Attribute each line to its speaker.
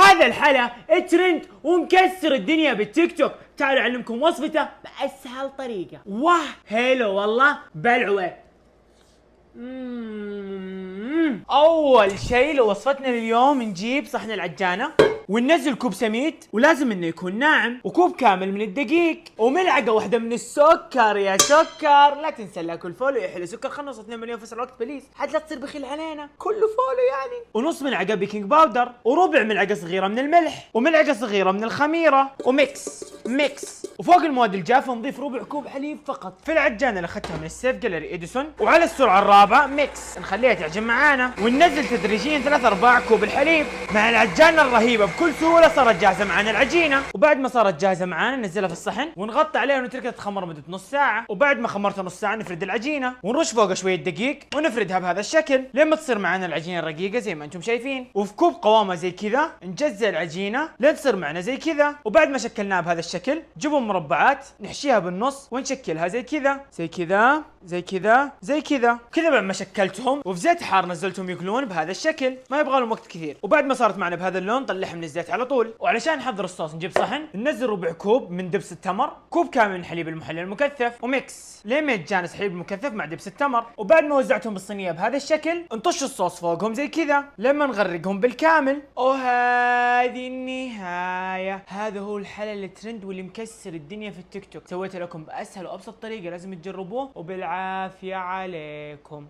Speaker 1: وهذا الحلا ترند ومكسر الدنيا بالتيك توك. تعالوا اعلمكم وصفته باسهل طريقه. واه هيلو والله بلعوه. اول شيء لوصفتنا لليوم نجيب صحن العجانه وننزل كوب سميد، ولازم انه يكون ناعم، وكوب كامل من الدقيق، وملعقه واحده من السكر. يا سكر لا تنسى لا كل فولو يحلى سكر. خلنا نوصل 2 مليون في اسرع وقت بليز، حد لا تصير بخيل علينا، كله فولو يعني. ونص ملعقه بيكنج باودر، وربع ملعقه صغيره من الملح، وملعقه صغيره من الخميره، وميكس وفوق المواد الجافه نضيف ربع كوب حليب فقط. في العجانه اللي اخذتها من السيف جاليري اديسون، وعلى السرعه الرابعه ميكس، نخليها تعجن معانا، وننزل تدريجيا 3/4 كوب الحليب. مع العجانه الرهيبه بكل سهوله صارت جاهزه معانا العجينه. وبعد ما صارت جاهزه معانا ننزلها في الصحن ونغطي عليها ونتركها تتخمر مده نص ساعه. وبعد ما خمرتها نص ساعه نفرد العجينه ونرش فوقها شويه دقيق ونفردها بهذا الشكل لين ما تصير معنا العجينه الرقيقه زي ما انتم شايفين. وفي كوب قوامه زي كذا نجزء العجينه لين تصير معنا زي كذا. وبعد ما شكلناها بهذا الشكل جبن مربعات نحشيها بالنص ونشكلها زي كذا زي كذا زي كذا زي كذا كذا. بعد ما شكلتهم وفي زيت حار نزلتهم يقلون بهذا الشكل، ما يبغى لهم وقت كثير. وبعد ما صارت معنا بهذا اللون نطلعها من الزيت على طول. وعلشان نحضر الصوص نجيب صحن ننزل ربع كوب من دبس التمر، كوب كامل من حليب المحلى المكثف، وميكس لين ما يتجانس حليب المكثف مع دبس التمر. وبعد ما وزعتهم بالصينيه بهذا الشكل نطش الصوص فوقهم زي كذا لما نغرقهم بالكامل. وهذه النهايه. هذا هو الحلا الترند واللي مكسر الدنيا في التيك توك. سويته لكم باسهل وابسط طريقه، لازم تجربوه وبالعافيه عليكم.